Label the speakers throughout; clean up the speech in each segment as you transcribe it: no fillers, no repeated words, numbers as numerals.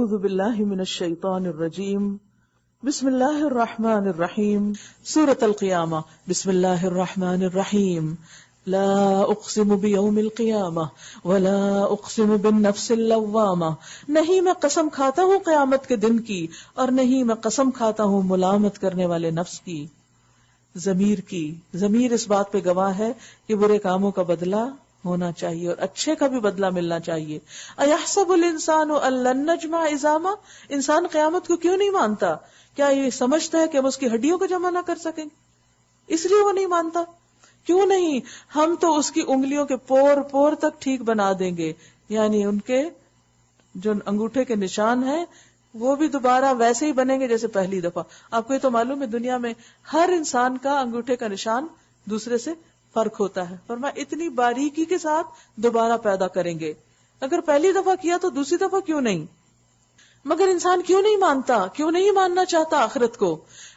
Speaker 1: اعوذ باللہ من الشیطان الرجیم بسم اللہ الرحمن الرحیم سورۃ القیامہ بسم اللہ الرحمن الرحیم لا اقسم بیوم القیامہ ولا اقسم بالنفس اللوامہ، نہیں میں قسم کھاتا ہوں قیامت کے دن کی اور نہیں میں قسم کھاتا ہوں ملامت کرنے والے نفس کی، ضمیر کی۔ ضمیر اس بات پہ گواہ ہے کہ برے کاموں کا بدلہ ہونا چاہیے اور اچھے کا بھی بدلہ ملنا چاہیے۔ ایحسب الانسان ان لن نجمع عظامہ، انسان قیامت کو کیوں نہیں مانتا؟ کیا یہ سمجھتا ہے کہ ہم اس کی ہڈیوں کو جمع نہ کر سکیں گے؟ اس لیے وہ نہیں مانتا۔ کیوں نہیں؟ ہم تو اس کی انگلیوں کے پور پور تک ٹھیک بنا دیں گے، یعنی ان کے جو انگوٹھے کے نشان ہیں وہ بھی دوبارہ ویسے ہی بنیں گے جیسے پہلی دفعہ۔ آپ کو یہ تو معلوم ہے دنیا میں ہر انسان کا انگوٹھے کا نشان دوسرے سے فرق ہوتا ہے، فرمایا اتنی باریکی کے ساتھ دوبارہ پیدا کریں گے۔ اگر پہلی دفعہ کیا تو دوسری دفعہ کیوں نہیں؟ مگر انسان کیوں نہیں مانتا، کیوں نہیں ماننا چاہتا آخرت کو؟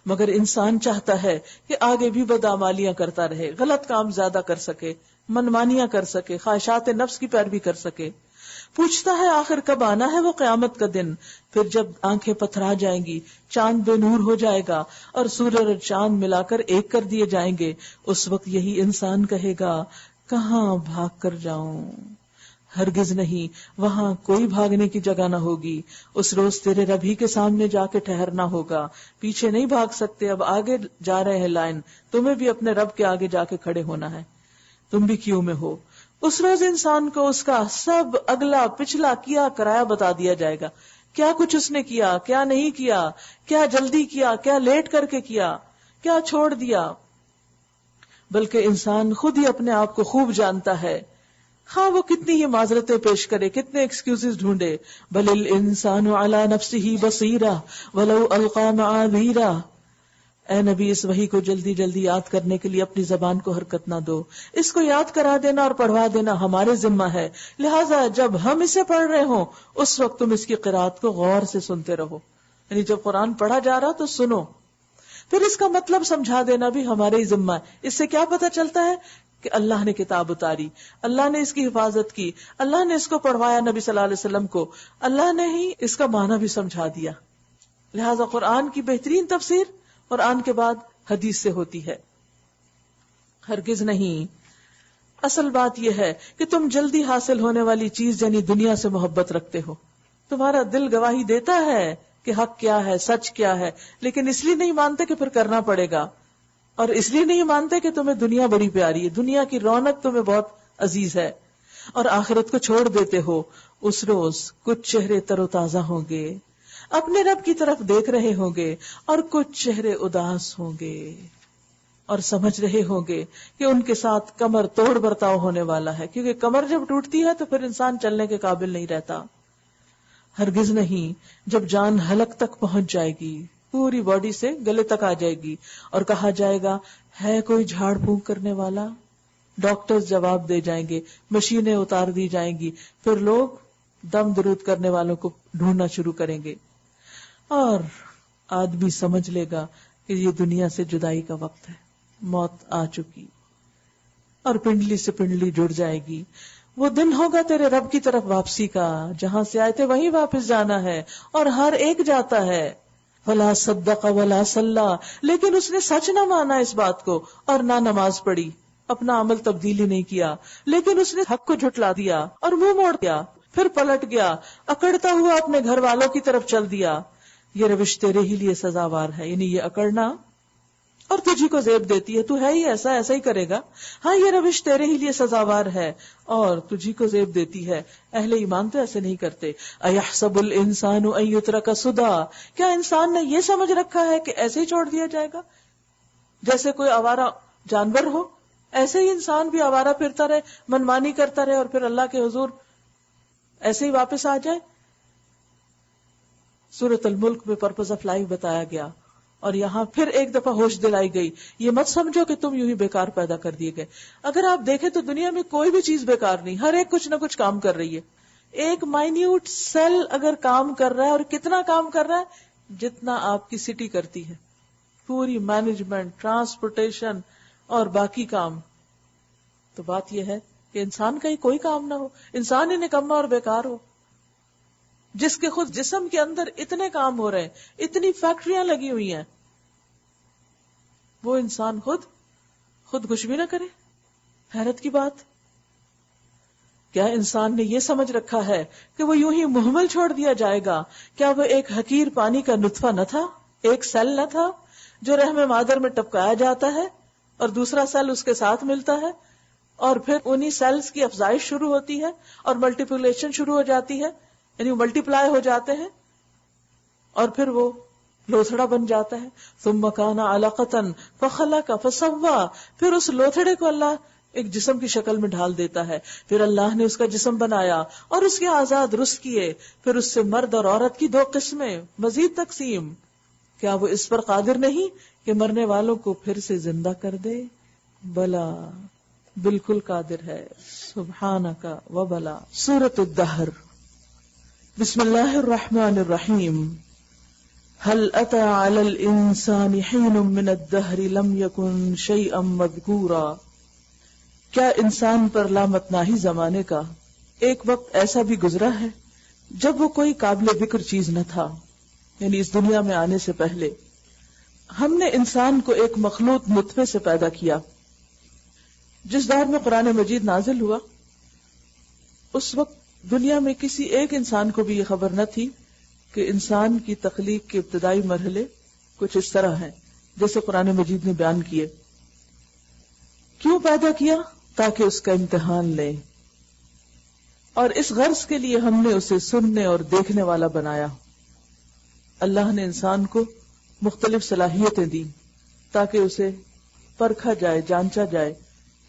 Speaker 1: مگر انسان چاہتا ہے کہ آگے بھی بدعمالیاں کرتا رہے، غلط کام زیادہ کر سکے، منمانیاں کر سکے، خواہشات نفس کی پیروی کر سکے۔ پوچھتا ہے آخر کب آنا ہے وہ قیامت کا دن، پھر جب آنکھیں پتھرا جائیں گی، چاند بے نور ہو جائے گا اور سورج اور چاند ملا کر ایک کر دیے جائیں گے، اس وقت یہی انسان کہے گا کہاں بھاگ کر جاؤں؟ ہرگز نہیں، وہاں کوئی بھاگنے کی جگہ نہ ہوگی۔ اس روز تیرے رب ہی کے سامنے جا کے ٹھہرنا ہوگا، پیچھے نہیں بھاگ سکتے، اب آگے جا رہے ہیں لائن، تمہیں بھی اپنے رب کے آگے جا کے کھڑے ہونا ہے، تم بھی کیوں میں ہو۔ اس روز انسان کو اس کا سب اگلا پچھلا کیا کرایا بتا دیا جائے گا، کیا کچھ اس نے کیا، کیا نہیں کیا، کیا جلدی کیا، کیا لیٹ کر کے کیا، کیا چھوڑ دیا۔ بلکہ انسان خود ہی اپنے آپ کو خوب جانتا ہے، ہاں وہ کتنی ہی معذرتیں پیش کرے، کتنے ایکسکیوزز ڈھونڈے۔ بل الانسان علی نفسہ بصیرہ ولو القی معاذیرہ، اے نبی اس وحی کو جلدی جلدی یاد کرنے کے لیے اپنی زبان کو حرکت نہ دو، اس کو یاد کرا دینا اور پڑھوا دینا ہمارے ذمہ ہے، لہٰذا جب ہم اسے پڑھ رہے ہوں اس وقت تم اس کی قرات کو غور سے سنتے رہو، یعنی جب قرآن پڑھا جا رہا تو سنو، پھر اس کا مطلب سمجھا دینا بھی ہمارے ہی ذمہ ہے۔ اس سے کیا پتہ چلتا ہے کہ اللہ نے کتاب اتاری، اللہ نے اس کی حفاظت کی، اللہ نے اس کو پڑھوایا نبی صلی اللہ علیہ وسلم کو، اللہ نے ہی اس کا معنی بھی سمجھا دیا۔ لہٰذا قرآن کی بہترین تفسیر قرآن کے بعد حدیث سے ہوتی ہے، ہرگز نہیں۔ اصل بات یہ ہے کہ تم جلدی حاصل ہونے والی چیز یعنی دنیا سے محبت رکھتے ہو، تمہارا دل گواہی دیتا ہے کہ حق کیا ہے، سچ کیا ہے، لیکن اس لیے نہیں مانتے کہ پھر کرنا پڑے گا، اور اس لیے نہیں مانتے کہ تمہیں دنیا بڑی پیاری ہے، دنیا کی رونق تمہیں بہت عزیز ہے، اور آخرت کو چھوڑ دیتے ہو۔ اس روز کچھ چہرے تر و تازہ ہوں گے، اپنے رب کی طرف دیکھ رہے ہوں گے، اور کچھ چہرے اداس ہوں گے اور سمجھ رہے ہوں گے کہ ان کے ساتھ کمر توڑ برتاؤ ہونے والا ہے، کیونکہ کمر جب ٹوٹتی ہے تو پھر انسان چلنے کے قابل نہیں رہتا۔ ہرگز نہیں، جب جان حلق تک پہنچ جائے گی، پوری باڈی سے گلے تک آ جائے گی، اور کہا جائے گا ہے کوئی جھاڑ پھونک کرنے والا؟ ڈاکٹرز جواب دے جائیں گے، مشینیں اتار دی جائیں گی، پھر لوگ دم درود کرنے والوں کو ڈھونڈنا شروع کریں گے، اور آدمی سمجھ لے گا کہ یہ دنیا سے جدائی کا وقت ہے، موت آ چکی، اور پنڈلی سے پنڈلی جڑ جائے گی۔ وہ دن ہوگا تیرے رب کی طرف واپسی کا، جہاں سے آئے تھے وہیں واپس جانا ہے، اور ہر ایک جاتا ہے۔ فلا صدق ولا صلی، لیکن اس نے سچ نہ مانا اس بات کو اور نہ نماز پڑھی، اپنا عمل تبدیل ہی نہیں کیا، لیکن اس نے حق کو جھٹلا دیا اور منہ موڑ دیا، پھر پلٹ گیا، اکڑتا ہوا اپنے گھر والوں کی طرف چل دیا۔ یہ روش تیرے ہی لیے سزاوار ہے، یعنی یہ اکڑنا اور تجھی کو زیب دیتی ہے، تو ہے ہی ایسا، ایسا ہی کرے گا، ہاں یہ روش تیرے ہی لیے سزاوار ہے اور تجھی کو زیب دیتی ہے۔ اہل ایمان تو ایسے نہیں کرتے۔ ایحسب الانسان ان یترک سدی، کیا انسان نے یہ سمجھ رکھا ہے کہ ایسے ہی چھوڑ دیا جائے گا؟ جیسے کوئی آوارہ جانور ہو، ایسے ہی انسان بھی آوارہ پھرتا رہے، منمانی کرتا رہے، اور پھر اللہ کے حضور ایسے ہی واپس آ جائے۔ سورۃ الملک میں پرپز آف لائف بتایا گیا، اور یہاں پھر ایک دفعہ ہوش دلائی گئی، یہ مت سمجھو کہ تم یوں ہی بیکار پیدا کر دیے گئے۔ اگر آپ دیکھیں تو دنیا میں کوئی بھی چیز بیکار نہیں، ہر ایک کچھ نہ کچھ کام کر رہی ہے۔ ایک مائنیوٹ سیل اگر کام کر رہا ہے، اور کتنا کام کر رہا ہے؟ جتنا آپ کی سٹی کرتی ہے، پوری مینجمنٹ، ٹرانسپورٹیشن اور باقی کام۔ تو بات یہ ہے کہ انسان کا ہی کوئی کام نہ ہو، انسان ہی نکما اور بیکار ہو۔ جس کے خود جسم کے اندر اتنے کام ہو رہے ہیں, اتنی فیکٹریاں لگی ہوئی ہیں, وہ انسان خود کچھ بھی نہ کرے. حیرت کی بات. کیا انسان نے یہ سمجھ رکھا ہے کہ وہ یوں ہی مہمل چھوڑ دیا جائے گا؟ کیا وہ ایک حقیر پانی کا نطفہ نہ تھا, ایک سیل نہ تھا جو رحم مادر میں ٹپکایا جاتا ہے اور دوسرا سیل اس کے ساتھ ملتا ہے, اور پھر انہی سیلز کی افزائش شروع ہوتی ہے اور ملٹیپلیشن شروع ہو جاتی ہے, یعنی ملٹی پلائی ہو جاتے ہیں, اور پھر وہ لوتھڑا بن جاتا ہے. ثم کان علقۃ فخلق فسوى, پھر اس لوتھڑے کو اللہ ایک جسم کی شکل میں ڈھال دیتا ہے, پھر اللہ نے اس کا جسم بنایا اور اس کے اعضاء درست کیے, پھر اس سے مرد اور عورت کی 2 قسمیں, مزید تقسیم. کیا وہ اس پر قادر نہیں کہ مرنے والوں کو پھر سے زندہ کر دے؟ بلا, بالکل قادر ہے. سبحانک و بلا. سورۃ الدہر. بسم اللہ الرحمن الرحیم. هل اتى على الانسان حين من الدهر لم يكن شيئا مذكورا. کیا انسان پر لامتناہی زمانے کا ایک وقت ایسا بھی گزرا ہے جب وہ کوئی قابل ذکر چیز نہ تھا؟ یعنی اس دنیا میں آنے سے پہلے ہم نے انسان کو ایک مخلوط نطفے سے پیدا کیا. جس دور میں قرآن مجید نازل ہوا اس وقت دنیا میں کسی ایک انسان کو بھی یہ خبر نہ تھی کہ انسان کی تخلیق کے ابتدائی مرحلے کچھ اس طرح ہیں جیسے قرآن مجید نے بیان کیے. کیوں پیدا کیا؟ تاکہ اس کا امتحان لیں, اور اس غرض کے لیے ہم نے اسے سننے اور دیکھنے والا بنایا. اللہ نے انسان کو مختلف صلاحیتیں دی تاکہ اسے پرکھا جائے, جانچا جائے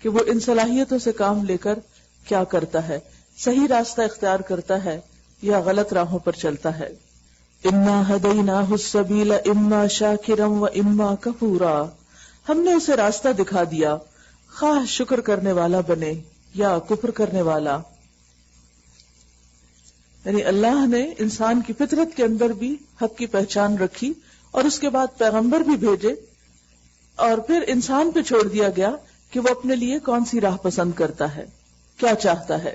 Speaker 1: کہ وہ ان صلاحیتوں سے کام لے کر کیا کرتا ہے, صحیح راستہ اختیار کرتا ہے یا غلط راہوں پر چلتا ہے. انا ہدیناہ السبیل اما شاکرا و اما کفورا. ہم نے اسے راستہ دکھا دیا, خواہ شکر کرنے والا بنے یا کفر کرنے والا. یعنی اللہ نے انسان کی فطرت کے اندر بھی حق کی پہچان رکھی اور اس کے بعد پیغمبر بھی بھیجے, اور پھر انسان پہ چھوڑ دیا گیا کہ وہ اپنے لیے کون سی راہ پسند کرتا ہے, کیا چاہتا ہے.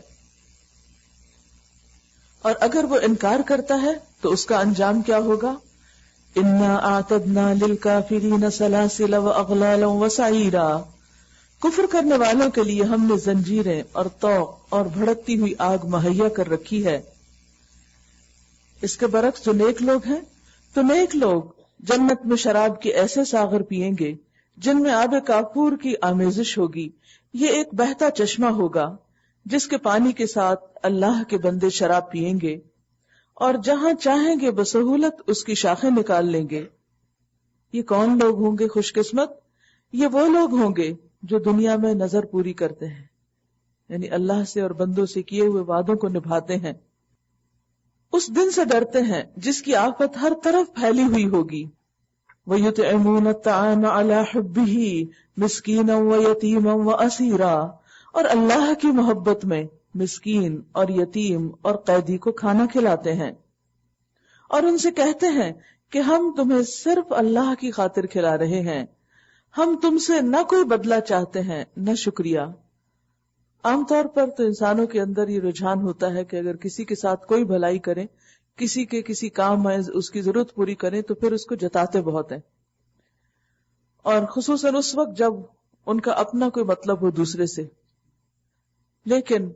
Speaker 1: اور اگر وہ انکار کرتا ہے تو اس کا انجام کیا ہوگا؟ انا اعتدنا للکافرین سلاسل واغلالا وسعیرا. کفر کرنے والوں کے لیے ہم نے زنجیریں اور طوق اور بھڑکتی ہوئی آگ مہیا کر رکھی ہے. اس کے برعکس جو نیک لوگ ہیں تو نیک لوگ جنت میں شراب کے ایسے ساغر پیئیں گے جن میں آب کافور کی آمیزش ہوگی. یہ ایک بہتا چشمہ ہوگا جس کے پانی کے ساتھ اللہ کے بندے شراب پیئیں گے اور جہاں چاہیں گے بسہولت اس کی شاخیں نکال لیں گے. یہ کون لوگ ہوں گے خوش قسمت؟ یہ وہ لوگ ہوں گے جو دنیا میں نظر پوری کرتے ہیں, یعنی اللہ سے اور بندوں سے کیے ہوئے وعدوں کو نبھاتے ہیں. اس دن سے ڈرتے ہیں جس کی آفت ہر طرف پھیلی ہوئی ہوگی. وَيُطْعِمُونَ الطَّعَامَ عَلَى حُبِّهِ مِسْكِينًا وَيَتِيمًا وَأَسِيرًا. اور اللہ کی محبت میں مسکین اور یتیم اور قیدی کو کھانا کھلاتے ہیں, اور ان سے کہتے ہیں کہ ہم تمہیں صرف اللہ کی خاطر کھلا رہے ہیں, ہم تم سے نہ کوئی بدلہ چاہتے ہیں نہ شکریہ. عام طور پر تو انسانوں کے اندر یہ رجحان ہوتا ہے کہ اگر کسی کے ساتھ کوئی بھلائی کریں, کسی کے کسی کام میں اس کی ضرورت پوری کریں تو پھر اس کو جتاتے بہت ہیں, اور خصوصاً اس وقت جب ان کا اپنا کوئی مطلب ہو دوسرے سے. لیکن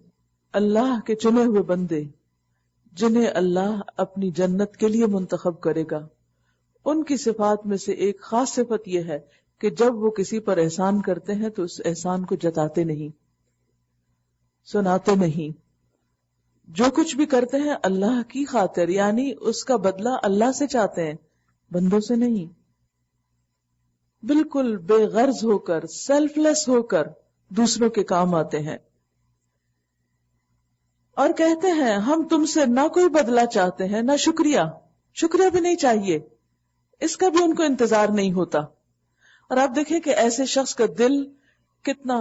Speaker 1: اللہ کے چنے ہوئے بندے جنہیں اللہ اپنی جنت کے لیے منتخب کرے گا, ان کی صفات میں سے ایک خاص صفت یہ ہے کہ جب وہ کسی پر احسان کرتے ہیں تو اس احسان کو جتاتے نہیں, سناتے نہیں. جو کچھ بھی کرتے ہیں اللہ کی خاطر, یعنی اس کا بدلہ اللہ سے چاہتے ہیں, بندوں سے نہیں. بالکل بے غرض ہو کر, سیلف لیس ہو کر دوسروں کے کام آتے ہیں, اور کہتے ہیں ہم تم سے نہ کوئی بدلہ چاہتے ہیں نہ شکریہ. شکریہ بھی نہیں چاہیے, اس کا بھی ان کو انتظار نہیں ہوتا. اور آپ دیکھیں کہ ایسے شخص کا دل کتنا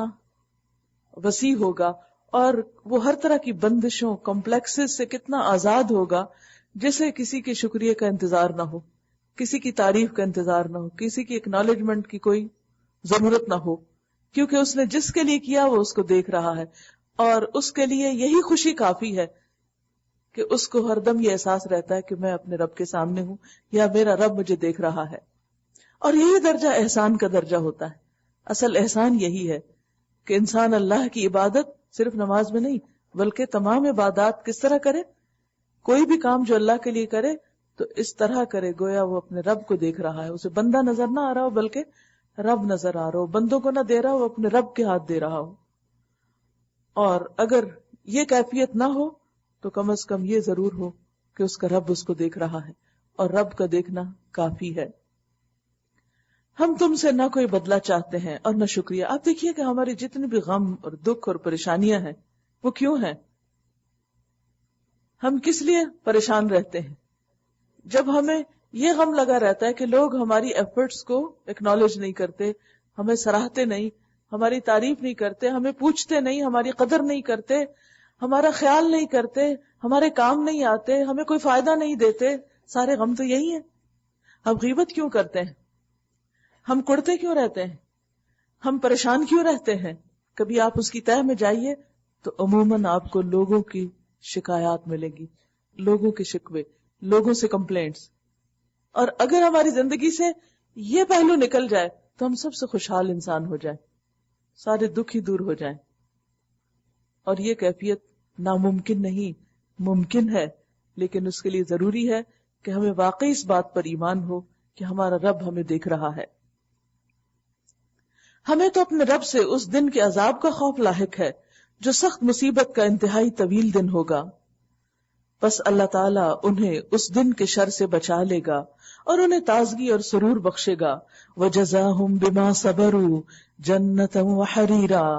Speaker 1: وسیع ہوگا اور وہ ہر طرح کی بندشوں, کمپلیکسز سے کتنا آزاد ہوگا, جسے کسی کے شکریہ کا انتظار نہ ہو, کسی کی تعریف کا انتظار نہ ہو, کسی کی اکنالجمنٹ کی کوئی ضرورت نہ ہو, کیونکہ اس نے جس کے لیے کیا وہ اس کو دیکھ رہا ہے, اور اس کے لیے یہی خوشی کافی ہے کہ اس کو ہر دم یہ احساس رہتا ہے کہ میں اپنے رب کے سامنے ہوں یا میرا رب مجھے دیکھ رہا ہے. اور یہی درجہ احسان کا درجہ ہوتا ہے. اصل احسان یہی ہے کہ انسان اللہ کی عبادت صرف نماز میں نہیں بلکہ تمام عبادات کس طرح کرے. کوئی بھی کام جو اللہ کے لیے کرے تو اس طرح کرے گویا وہ اپنے رب کو دیکھ رہا ہے. اسے بندہ نظر نہ آ رہا ہو بلکہ رب نظر آ رہا ہو. بندوں کو نہ دے رہا ہو، اپنے رب کے ہاتھ دے رہا ہو. اور اگر یہ کیفیت نہ ہو تو کم از کم یہ ضرور ہو کہ اس کا رب اس کو دیکھ رہا ہے، اور رب کا دیکھنا کافی ہے. ہم تم سے نہ کوئی بدلہ چاہتے ہیں اور نہ شکریہ. آپ دیکھیے کہ ہماری جتنے بھی غم اور دکھ اور پریشانیاں ہیں وہ کیوں ہیں؟ ہم کس لیے پریشان رہتے ہیں؟ جب ہمیں یہ غم لگا رہتا ہے کہ لوگ ہماری ایفرٹس کو ایکنالج نہیں کرتے، ہمیں سراہتے نہیں، ہماری تعریف نہیں کرتے، ہمیں پوچھتے نہیں، ہماری قدر نہیں کرتے، ہمارا خیال نہیں کرتے، ہمارے کام نہیں آتے، ہمیں کوئی فائدہ نہیں دیتے، سارے غم تو یہی ہیں. ہم غیبت کیوں کرتے ہیں؟ ہم کڑتے کیوں رہتے ہیں؟ ہم پریشان کیوں رہتے ہیں؟ کبھی آپ اس کی تہہ میں جائیے تو عموماً آپ کو لوگوں کی شکایات ملے گی، لوگوں کے شکوے، لوگوں سے کمپلینٹس. اور اگر ہماری زندگی سے یہ پہلو نکل جائے تو ہم سب سے خوشحال انسان ہو جائیں، سارے دکھ ہی دور ہو جائیں. اور یہ کیفیت ناممکن نہیں، ممکن ہے، لیکن اس کے لیے ضروری ہے کہ ہمیں واقعی اس بات پر ایمان ہو کہ ہمارا رب ہمیں دیکھ رہا ہے. ہمیں تو اپنے رب سے اس دن کے عذاب کا خوف لاحق ہے جو سخت مصیبت کا انتہائی طویل دن ہوگا. بس اللہ تعالیٰ انہیں اس دن کے شر سے بچا لے گا اور انہیں تازگی اور سرور بخشے گا. وَجَزَاهُمْ بِمَا صَبَرُوا جَنَّةً وَحَرِيرًا،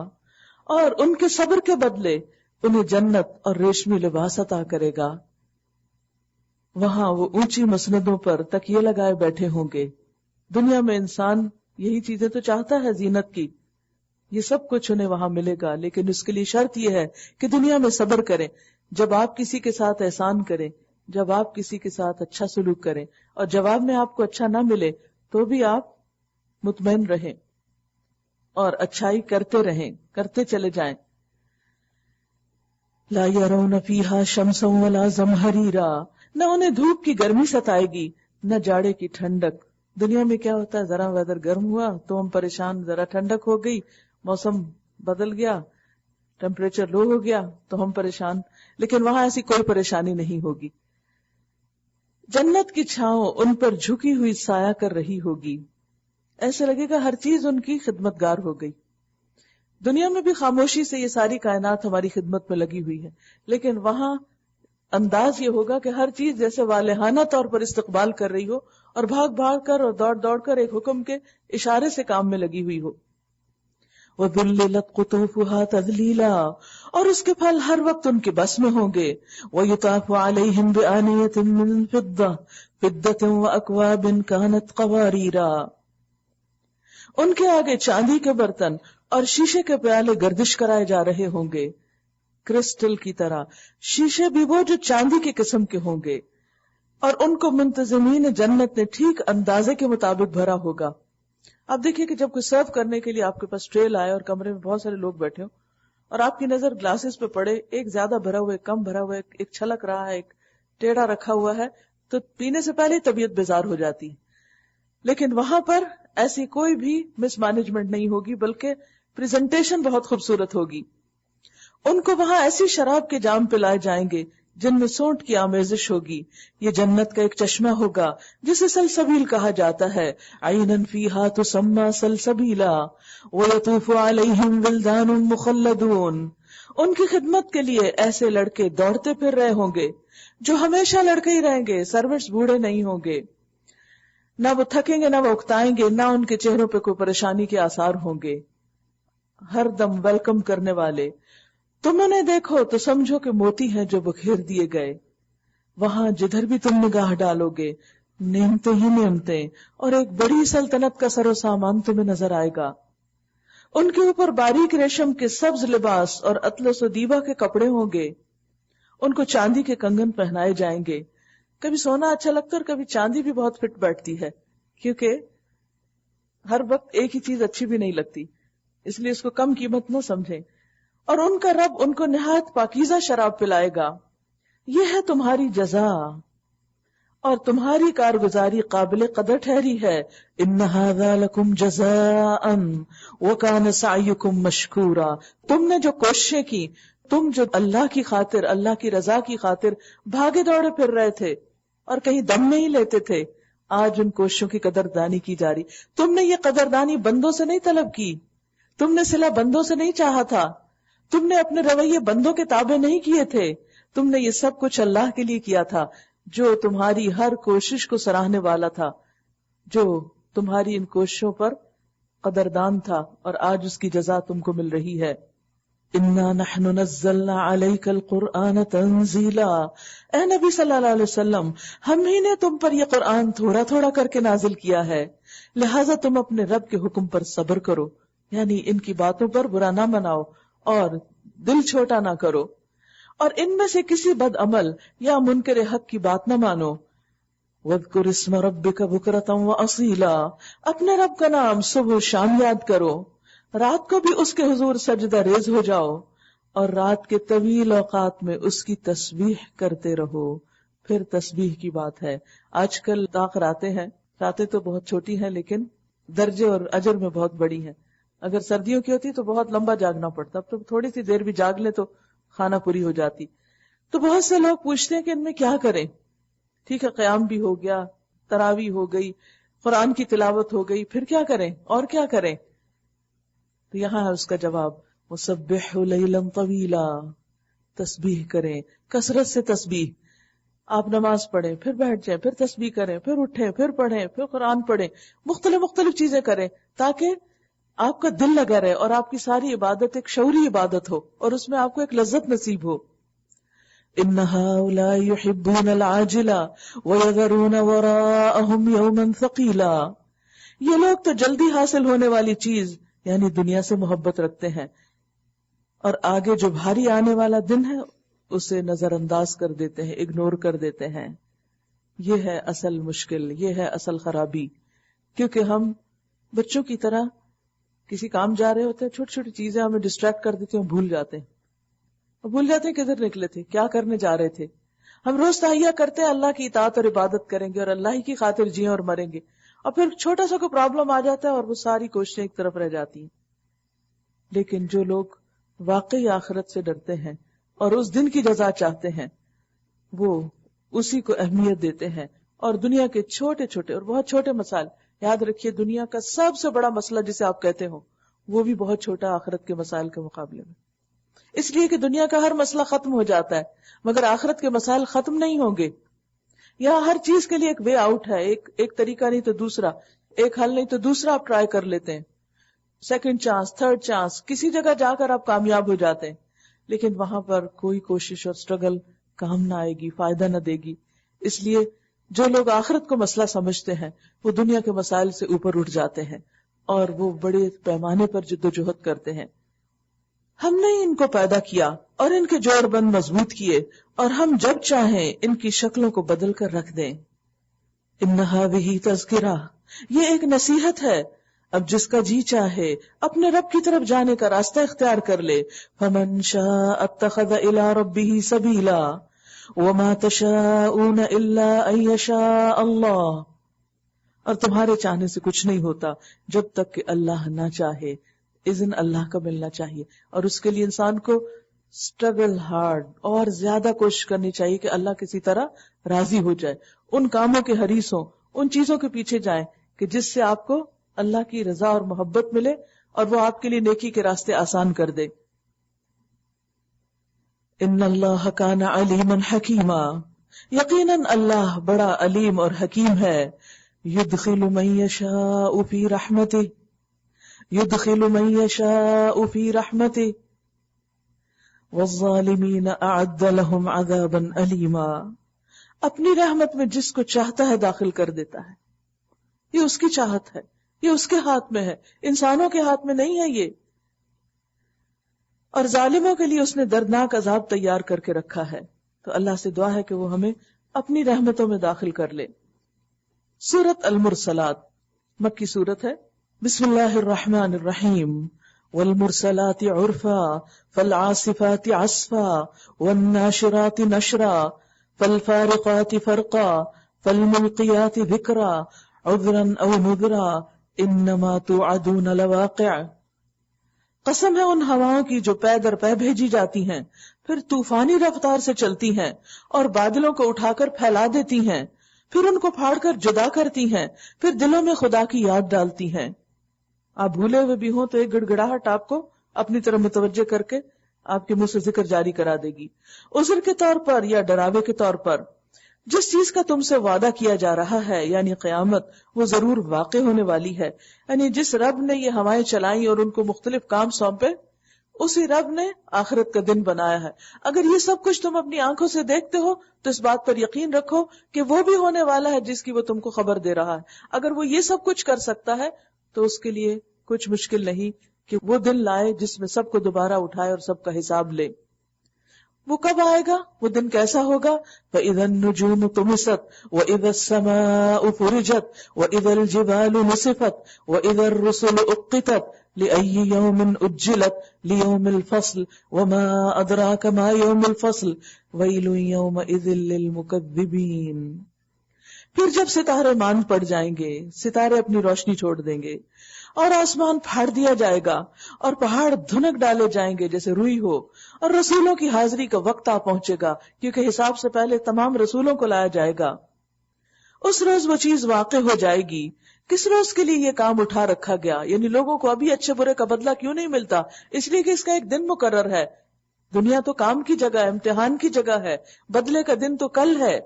Speaker 1: اور ان کے صبر کے بدلے انہیں جنت اور ریشمی لباس عطا کرے گا. وہاں وہ اونچی مسندوں پر تکیے لگائے بیٹھے ہوں گے. دنیا میں انسان یہی چیزیں تو چاہتا ہے زینت کی، یہ سب کچھ انہیں وہاں ملے گا، لیکن اس کے لیے شرط یہ ہے کہ دنیا میں صبر کریں. جب آپ کسی کے ساتھ احسان کریں، جب آپ کسی کے ساتھ اچھا سلوک کریں اور جواب میں آپ کو اچھا نہ ملے تو بھی آپ مطمئن رہیں اور اچھائی کرتے رہیں، کرتے چلے جائیں. لا يرون فيها شمسا ولا زمهريرا، نہ انہیں دھوپ کی گرمی ستائے گی نہ جاڑے کی ٹھنڈک. دنیا میں کیا ہوتا ہے، ذرا ویدر گرم ہوا تو ہم پریشان، ذرا ٹھنڈک ہو گئی، موسم بدل گیا، ٹیمپریچر لو ہو گیا تو ہم پریشان. لیکن وہاں ایسی کوئی پریشانی نہیں ہوگی. جنت کی چھاؤں ان پر جھکی ہوئی سایہ کر رہی ہوگی، ایسے لگے گا ہر چیز ان کی خدمت گار ہو گئی. دنیا میں بھی خاموشی سے یہ ساری کائنات ہماری خدمت میں لگی ہوئی ہے، لیکن وہاں انداز یہ ہوگا کہ ہر چیز جیسے والہانہ طور پر استقبال کر رہی ہو اور بھاگ بھاگ کر اور دوڑ دوڑ کر ایک حکم کے اشارے سے کام میں لگی ہوئی ہو. وَذُلِّلَتْ قُطُوفُهَا تَذْلِيلًا، اور اس کے پھل ہر وقت ان کے بس میں ہوں گے. وَيُطَافُ عَلَيْهِمْ بِآنِيَةٍ مِّن فِضَّةٍ فِضَّةٍ وَأَكْوَابٍ كَانَتْ قَوَارِيرًا، ان کے آگے چاندی کے برتن اور شیشے کے پیالے گردش کرائے جا رہے ہوں گے، کرسٹل کی طرح. شیشے بھی وہ جو چاندی کے قسم کے ہوں گے، اور ان کو منتظمین جنت نے ٹھیک اندازے کے مطابق بھرا ہوگا. آپ دیکھیے کہ جب کوئی سرو کرنے کے لیے آپ کے پاس ٹرے لائے اور کمرے میں بہت سارے لوگ بیٹھے ہوں اور آپ کی نظر گلاسز پہ پڑے، ایک زیادہ بھرا ہوا، ایک کم بھرا ہوا، ایک چھلک رہا ہے، ایک ٹیڑھا رکھا ہوا ہے، تو پینے سے پہلے طبیعت بیزار ہو جاتی ہے. لیکن وہاں پر ایسی کوئی بھی مس مینجمنٹ نہیں ہوگی، بلکہ پریزنٹیشن بہت خوبصورت ہوگی. ان کو وہاں ایسی شراب کے جام پلائے جائیں گے جن میں سونٹ کی آمیزش ہوگی. یہ جنت کا ایک چشمہ ہوگا جسے سلسبیل کہا جاتا ہے. عینن فیہا تسمی سلسبیلا ویطوف علیہم ولدان مخلدون، ان کی خدمت کے لیے ایسے لڑکے دوڑتے پھر رہے ہوں گے جو ہمیشہ لڑکے ہی رہیں گے. سروٹس بوڑھے نہیں ہوں گے، نہ وہ تھکیں گے، نہ وہ اکتائیں گے، نہ ان کے چہروں پہ کوئی پریشانی کے آثار ہوں گے. ہر دم ویلکم کرنے والے. تم انہیں دیکھو تو سمجھو کہ موتی ہیں جو بکھیر دیے گئے. وہاں جدھر بھی تم نگاہ ڈالو گے نعمتیں ہی نعمتیں، اور ایک بڑی سلطنت کا سر و سامان تمہیں نظر آئے گا. ان کے اوپر باریک ریشم کے سبز لباس اور اطلس و دیبا کے کپڑے ہوں گے. ان کو چاندی کے کنگن پہنائے جائیں گے. کبھی سونا اچھا لگتا ہے اور کبھی چاندی بھی بہت فٹ بیٹھتی ہے، کیونکہ ہر وقت ایک ہی چیز اچھی بھی نہیں لگتی، اس لیے اس کو کم قیمت نہ سمجھیں. اور ان کا رب ان کو نہایت پاکیزہ شراب پلائے گا. یہ ہے تمہاری جزا اور تمہاری کارگزاری قابل قدر ٹھہری ہے. ان ھذا لکم جزاء وکان سعیکم مشکورا. تم نے جو کوششیں کی، تم جو اللہ کی خاطر، اللہ کی رضا کی خاطر بھاگے دوڑے پھر رہے تھے اور کہیں دم نہیں لیتے تھے، آج ان کوششوں کی قدردانی کی جا رہی. تم نے یہ قدردانی بندوں سے نہیں طلب کی، تم نے صلہ بندوں سے نہیں چاہا تھا، تم نے اپنے رویے بندوں کے تابع نہیں کیے تھے، تم نے یہ سب کچھ اللہ کے لیے کیا تھا جو تمہاری ہر کوشش کو سراہنے والا تھا، جو تمہاری ان کوششوں پر قدردان تھا، اور آج اس کی جزا تم کو مل رہی ہے. انا نحن نزلنا علیک القرآن تنزیلا. اے نبی صلی اللہ علیہ وسلم، ہم ہی نے تم پر یہ قرآن تھوڑا تھوڑا کر کے نازل کیا ہے، لہٰذا تم اپنے رب کے حکم پر صبر کرو، یعنی ان کی باتوں پر برا نہ مناؤ اور دل چھوٹا نہ کرو، اور ان میں سے کسی بد عمل یا منکر حق کی بات نہ مانو. وَاذْكُرِ اسْمَ رَبِّكَ بُكْرَةً وَأَصِيلًا. اپنے رب کا نام صبح و شام یاد کرو، رات کو بھی اس کے حضور سجدہ ریز ہو جاؤ، اور رات کے طویل اوقات میں اس کی تسبیح کرتے رہو. پھر تسبیح کی بات ہے. آج کل طاق راتیں تو بہت چھوٹی ہیں لیکن درجے اور اجر میں بہت بڑی ہیں. اگر سردیوں کی ہوتی تو بہت لمبا جاگنا پڑتا، اب تو تھوڑی سی دیر بھی جاگ لے تو کھانا پوری ہو جاتی. تو بہت سے لوگ پوچھتے ہیں کہ ان میں کیا کریں. ٹھیک ہے، قیام بھی ہو گیا، تراویح ہو گئی، قرآن کی تلاوت ہو گئی، پھر کیا کریں اور کیا کریں؟ تو یہاں ہے اس کا جواب، وَسَبِّحُ لَيْلًا طَوِيلًا. تسبیح کریں، کثرت سے تسبیح. آپ نماز پڑھیں، پھر بیٹھ جائیں، پھر تسبیح کریں، پھر اٹھیں، پھر پڑھیں، پھر قرآن پڑھیں، مختلف چیزیں کریں تاکہ آپ کا دل لگا رہے اور آپ کی ساری عبادت ایک شعوری عبادت ہو اور اس میں آپ کو ایک لذت نصیب ہو. ان هؤلاء يحبون العاجلة ويذرون وراءهم يوما ثقيلا. یہ لوگ تو جلدی حاصل ہونے والی چیز یعنی دنیا سے محبت رکھتے ہیں اور آگے جو بھاری آنے والا دن ہے اسے نظر انداز کر دیتے ہیں، اگنور کر دیتے ہیں. یہ ہے اصل مشکل، یہ ہے اصل خرابی. کیونکہ ہم بچوں کی طرح کسی کام جا رہے ہوتے ہیں، چھوٹی چھوٹی چیزیں ہمیں ڈسٹریکٹ کر دیتی ہیں، بھول جاتے ہیں کدھر نکلے تھے، کیا کرنے جا رہے تھے. ہم روز تہیہ کرتے ہیں اللہ کی اطاعت اور عبادت کریں گے اور اللہ ہی کی خاطر جییں اور مریں گے، اور پھر چھوٹا سا کوئی پرابلم آ جاتا ہے اور وہ ساری کوششیں ایک طرف رہ جاتی ہیں. لیکن جو لوگ واقعی آخرت سے ڈرتے ہیں اور اس دن کی جزا چاہتے ہیں وہ اسی کو اہمیت دیتے ہیں. اور دنیا کے چھوٹے چھوٹے اور بہت چھوٹے مسائل، یاد رکھیے دنیا کا سب سے بڑا مسئلہ جسے آپ کہتے ہو وہ بھی بہت چھوٹا آخرت کے مسائل کے مقابلے میں. اس لیے کہ دنیا کا ہر مسئلہ ختم ہو جاتا ہے مگر آخرت کے مسائل ختم نہیں ہوں گے. یہاں ہر چیز کے لیے ایک وے آؤٹ ہے، ایک طریقہ نہیں تو دوسرا، ایک حل نہیں تو دوسرا آپ ٹرائی کر لیتے ہیں. سیکنڈ چانس، تھرڈ چانس، کسی جگہ جا کر آپ کامیاب ہو جاتے ہیں. لیکن وہاں پر کوئی کوشش اور اسٹرگل کام نہ آئے گی، فائدہ نہ دے گی. اس لیے جو لوگ آخرت کو مسئلہ سمجھتے ہیں وہ دنیا کے مسائل سے اوپر اٹھ جاتے ہیں اور وہ بڑے پیمانے پر جدوجہد کرتے ہیں. ہم نے ان کو پیدا کیا اور ان کے جوڑ بند مضبوط کیے اور ہم جب چاہیں ان کی شکلوں کو بدل کر رکھ دیں. انہا بہی تذکرہ، یہ ایک نصیحت ہے. اب جس کا جی چاہے اپنے رب کی طرف جانے کا راستہ اختیار کر لے. فمن شاء اتخذ الى ربه سبیلا وما تشاءون الا ان یشاء اللہ. اور تمہارے چاہنے سے کچھ نہیں ہوتا جب تک کہ اللہ نہ چاہے. اذن اللہ کا ملنا چاہیے اور اس کے لیے انسان کو اسٹرگل ہارڈ اور زیادہ کوشش کرنی چاہیے کہ اللہ کسی طرح راضی ہو جائے. ان کاموں کے حریص ہوں، ان چیزوں کے پیچھے جائیں کہ جس سے آپ کو اللہ کی رضا اور محبت ملے اور وہ آپ کے لیے نیکی کے راستے آسان کر دے. ان اللہ کان علیما حکیما، یقیناً اللہ بڑا علیم اور حکیم ہے. یدخل من یشاء فی رحمتہ، یدخل من یشاء فی رحمتہ والظالمین اعد لهم عذابا علیما. اپنی رحمت میں جس کو چاہتا ہے داخل کر دیتا ہے. یہ اس کی چاہت ہے، یہ اس کے ہاتھ میں ہے، انسانوں کے ہاتھ میں نہیں ہے یہ. اور ظالموں کے لیے اس نے دردناک عذاب تیار کر کے رکھا ہے. تو اللہ سے دعا ہے کہ وہ ہمیں اپنی رحمتوں میں داخل کر لے. سورۃ المرسلات مکی سورت ہے. بسم اللہ الرحمن الرحیم. والمرسلات عرفا فالعاصفات عصفا والناشرات نشرا فالفارقات فرقا فالملقيات ذکرا عذرا او نذرا انما توعدون لواقع. قسم ہے ان ہواؤں کی جو پے در پے بھیجی جاتی ہیں، پھر طوفانی رفتار سے چلتی ہیں اور بادلوں کو اٹھا کر پھیلا دیتی ہیں، پھر ان کو پھاڑ کر جدا کرتی ہیں، پھر دلوں میں خدا کی یاد ڈالتی ہیں. آپ بھولے ہوئے بھی ہوں تو ایک گڑگڑاہٹ آپ کو اپنی طرف متوجہ کر کے آپ کے منہ سے ذکر جاری کرا دے گی. عذر کے طور پر یا ڈراوے کے طور پر جس چیز کا تم سے وعدہ کیا جا رہا ہے یعنی قیامت، وہ ضرور واقع ہونے والی ہے. یعنی جس رب نے یہ ہوائیں چلائیں اور ان کو مختلف کام سونپے، اسی رب نے آخرت کا دن بنایا ہے. اگر یہ سب کچھ تم اپنی آنکھوں سے دیکھتے ہو تو اس بات پر یقین رکھو کہ وہ بھی ہونے والا ہے جس کی وہ تم کو خبر دے رہا ہے. اگر وہ یہ سب کچھ کر سکتا ہے تو اس کے لیے کچھ مشکل نہیں کہ وہ دن لائے جس میں سب کو دوبارہ اٹھائے اور سب کا حساب لے. وہ کب آئے گا؟ وہ دن کیسا ہوگا؟ فَإِذَا النُّجُومُ طُمِسَتْ وَإِذَا السَّمَاءُ فُرِجَتْ وَإِذَا الْجِبَالُ نُسِفَتْ وَإِذَا الرُّسُلُ أُقِّتَتْ لِأَيِّ يَوْمٍ أُجِّلَتْ لِيَوْمِ الْفَصْلِ وَمَا أَدْرَاكَ مَا يَوْمُ الْفَصْلِ وَيْلٌ يَوْمَئِذٍ لِّلْمُكَذِّبِينَ. پھر جب ستارے ماند پڑ جائیں گے، ستارے اپنی روشنی چھوڑ دیں گے اور آسمان پھاڑ دیا جائے گا اور پہاڑ دھنک ڈالے جائیں گے جیسے روئی ہو، اور رسولوں کی حاضری کا وقت آ پہنچے گا کیونکہ حساب سے پہلے تمام رسولوں کو لایا جائے گا. اس روز وہ چیز واقع ہو جائے گی. کس روز کے لیے یہ کام اٹھا رکھا گیا؟ یعنی لوگوں کو ابھی اچھے برے کا بدلہ کیوں نہیں ملتا؟ اس لیے کہ اس کا ایک دن مقرر ہے. دنیا تو کام کی جگہ ہے، امتحان کی جگہ ہے، بدلے کا دن تو کل ہے.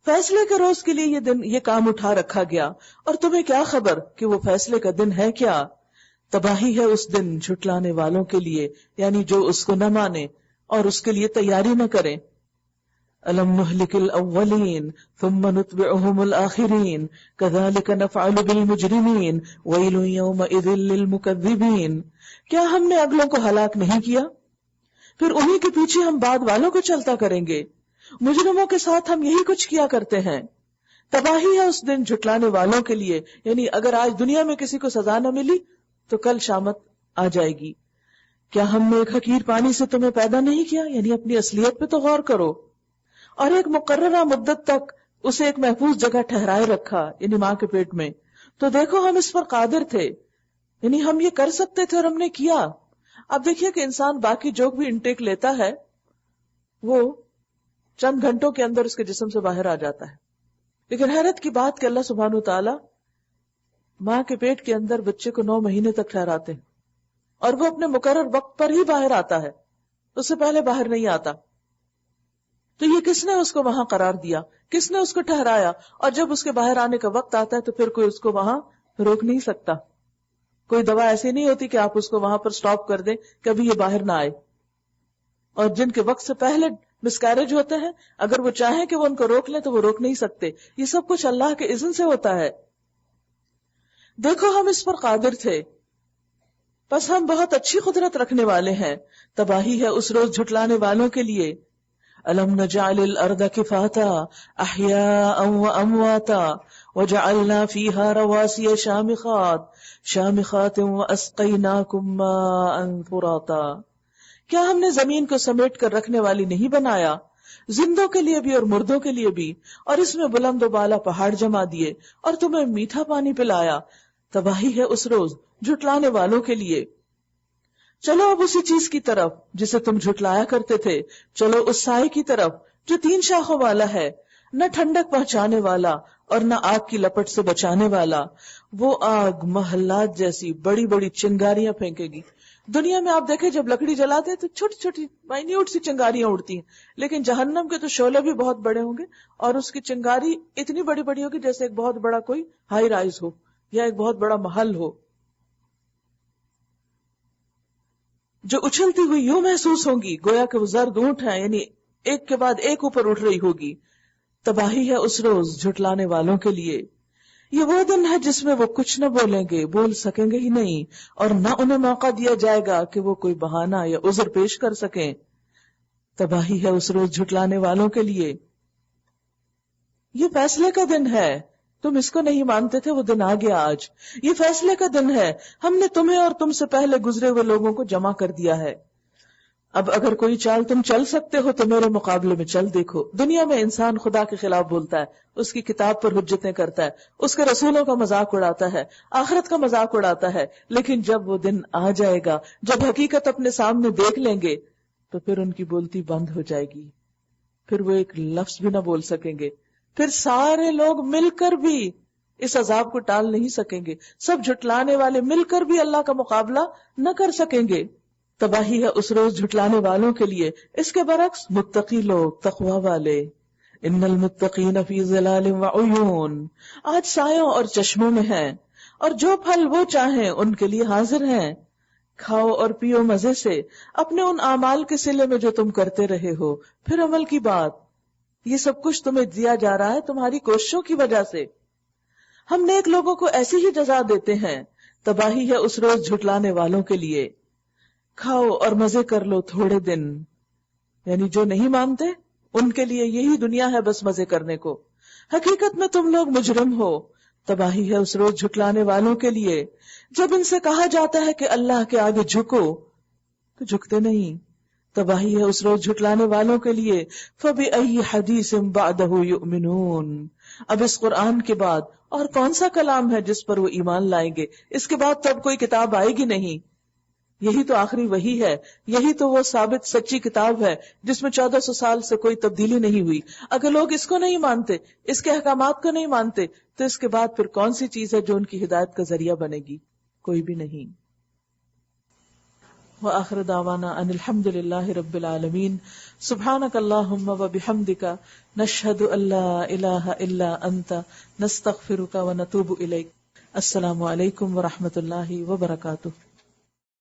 Speaker 1: فیصلے کے روز کے لیے یہ کام اٹھا رکھا گیا، اور تمہیں کیا خبر کہ وہ فیصلے کا دن ہے کیا؟ تباہی ہے اس دن جھٹلانے والوں کے لیے، یعنی جو اس کو نہ مانے اور اس کے لیے تیاری نہ کریں. أَلَمْ نُهْلِكِ الْأَوَّلِينَ ثُمَّ نُتْبِعُهُمُ الْآخِرِينَ كَذَلِكَ نَفْعَلُ بِالْمُجْرِمِينَ وَيْلٌ يَوْمَئِذٍ لِّلْمُكَذِّبِينَ. کیا ہم نے اگلوں کو ہلاک نہیں کیا؟ پھر انہی کے پیچھے ہم بعد والوں کو چلتا کریں گے. مجرموں کے ساتھ ہم یہی کچھ کیا کرتے ہیں. تباہی ہے اس دن جھٹلانے والوں کے لیے، یعنی اگر آج دنیا میں کسی کو سزا نہ ملی تو کل شامت آ جائے گی. کیا ہم نے ایک حقیر پانی سے تمہیں پیدا نہیں کیا؟ یعنی اپنی اصلیت پہ تو غور کرو. اور ایک مقررہ مدت تک اسے ایک محفوظ جگہ ٹھہرائے رکھا، یعنی ماں کے پیٹ میں. تو دیکھو ہم اس پر قادر تھے، یعنی ہم یہ کر سکتے تھے اور ہم نے کیا. اب دیکھیے کہ انسان باقی جو بھی انٹیک لیتا ہے وہ چند گھنٹوں کے اندر اس کے جسم سے باہر آ جاتا ہے. لیکن حیرت کی بات کہ اللہ سبحانہ وتعالی ماں کے پیٹ کے اندر بچے کو 9 مہینے تک ٹھہراتے ہیں اور وہ اپنے مقرر وقت پر ہی باہر آتا ہے، اس سے پہلے باہر نہیں آتا. تو یہ کس نے اس کو وہاں قرار دیا؟ کس نے اس کو ٹھہرایا؟ اور جب اس کے باہر آنے کا وقت آتا ہے تو پھر کوئی اس کو وہاں روک نہیں سکتا. کوئی دوا ایسی نہیں ہوتی کہ آپ اس کو وہاں پر سٹاپ کر دیں کبھی یہ باہر نہ آئے. اور جن کے وقت سے پہلے مسکیرج ہوتے ہیں، اگر وہ چاہیں کہ وہ ان کو روک لیں تو وہ روک نہیں سکتے. یہ سب کچھ اللہ کے اذن سے ہوتا ہے. دیکھو ہم اس پر قادر تھے، بس ہم بہت اچھی قدرت رکھنے والے ہیں. تباہی ہے اس روز جھٹلانے والوں کے لیے. أَلَمْ نَجْعَلِ الْأَرْضَ كِفَاتًا أَحْيَاءً وَأَمْوَاتًا وَجَعَلْنَا فِيهَا رَوَاسِيَ شَامِخَاتٍ وَأَسْقَيْنَاكُمْ مَاءً فُرَاتًا. کیا ہم نے زمین کو سمیٹ کر رکھنے والی نہیں بنایا، زندوں کے لیے بھی اور مردوں کے لیے بھی، اور اس میں بلند و بالا پہاڑ جما دیے اور تمہیں میٹھا پانی پلایا. تباہی ہے اس روز جھٹلانے والوں کے لیے. چلو اب اسی چیز کی طرف جسے تم جھٹلایا کرتے تھے، چلو اس سائے کی طرف جو 3 شاخوں والا ہے، نہ ٹھنڈک پہنچانے والا اور نہ آگ کی لپٹ سے بچانے والا. وہ آگ محلات جیسی بڑی بڑی چنگاریاں پھینکے گی. دنیا میں آپ دیکھیں جب لکڑی جلاتے ہیں تو چھوٹی چھوٹی مائنیوٹ سی چنگاریاں اڑتی ہیں، لیکن جہنم کے تو شعلے بھی بہت بڑے ہوں گے اور اس کی چنگاری اتنی بڑی بڑی ہوگی جیسے ایک بہت بڑا کوئی ہائی رائز ہو یا ایک بہت بڑا محل ہو، جو اچھلتی ہوئی یوں محسوس ہوں گی گویا کہ وہ زرد اونٹ ہیں، یعنی ایک کے بعد ایک اوپر اٹھ رہی ہوگی. تباہی ہے اس روز جھٹلانے والوں کے لیے. یہ وہ دن ہے جس میں وہ کچھ نہ بولیں گے، بول سکیں گے ہی نہیں، اور نہ انہیں موقع دیا جائے گا کہ وہ کوئی بہانہ یا عذر پیش کر سکیں. تباہی ہے اس روز جھٹلانے والوں کے لیے. یہ فیصلے کا دن ہے تم اس کو نہیں مانتے تھے، وہ دن آ گیا، آج یہ فیصلے کا دن ہے، ہم نے تمہیں اور تم سے پہلے گزرے ہوئے لوگوں کو جمع کر دیا ہے۔ اب اگر کوئی چال تم چل سکتے ہو تو میرے مقابلے میں چل دیکھو۔ دنیا میں انسان خدا کے خلاف بولتا ہے، اس کی کتاب پر حجتیں کرتا ہے، اس کے رسولوں کا مذاق اڑاتا ہے، آخرت کا مذاق اڑاتا ہے، لیکن جب وہ دن آ جائے گا، جب حقیقت اپنے سامنے دیکھ لیں گے تو پھر ان کی بولتی بند ہو جائے گی، پھر وہ ایک لفظ بھی نہ بول سکیں گے، پھر سارے لوگ مل کر بھی اس عذاب کو ٹال نہیں سکیں گے، سب جھٹلانے والے مل کر بھی اللہ کا مقابلہ نہ کر سکیں گے۔ تباہی ہے اس روز جھٹلانے والوں کے لیے، اس کے برعکس متقی لوگ، تقوی والے، ان المتقین فی ظلال وعیون، آج سایوں اور چشموں میں ہیں، اور جو پھل وہ چاہیں ان کے لیے حاضر ہیں، کھاؤ اور پیو مزے سے اپنے ان اعمال کے صلے میں جو تم کرتے رہے ہو۔ پھر عمل کی بات، یہ سب کچھ تمہیں دیا جا رہا ہے تمہاری کوششوں کی وجہ سے۔ ہم نیک لوگوں کو ایسی ہی جزا دیتے ہیں۔ تباہی ہے اس روز جھٹلانے والوں کے لیے، کھاؤ اور مزے کر لو تھوڑے دن، یعنی جو نہیں مانتے ان کے لیے یہی دنیا ہے بس مزے کرنے کو، حقیقت میں تم لوگ مجرم ہو۔ تباہی ہے اس روز جھٹلانے والوں کے لیے، جب ان سے کہا جاتا ہے کہ اللہ کے آگے جھکو تو جھکتے نہیں۔ تباہی ہے اس روز جھٹلانے والوں کے لیے، فَبِأَيِّ حَدِيثٍ بَعْدَهُ يُؤْمِنُونَ، اب اس قرآن کے بعد اور کون سا کلام ہے جس پر وہ ایمان لائیں گے؟ اس کے بعد تب کوئی کتاب آئے گی نہیں، یہی تو آخری وحی ہے، یہی تو وہ ثابت سچی کتاب ہے جس میں 1400 سال سے کوئی تبدیلی نہیں ہوئی۔ اگر لوگ اس کو نہیں مانتے، اس کے احکامات کو نہیں مانتے، تو اس کے بعد پھر کون سی چیز ہے جو ان کی ہدایت کا ذریعہ بنے گی؟ کوئی بھی نہیں۔ وآخر دعوانا ان الحمد للہ رب العالمین، سبحانک اللہم وبحمدک، نشہد ان لا الہ الا انت، نستغفرک ونتوب الیک۔ السلام علیکم ورحمۃ اللہ وبرکاتہ۔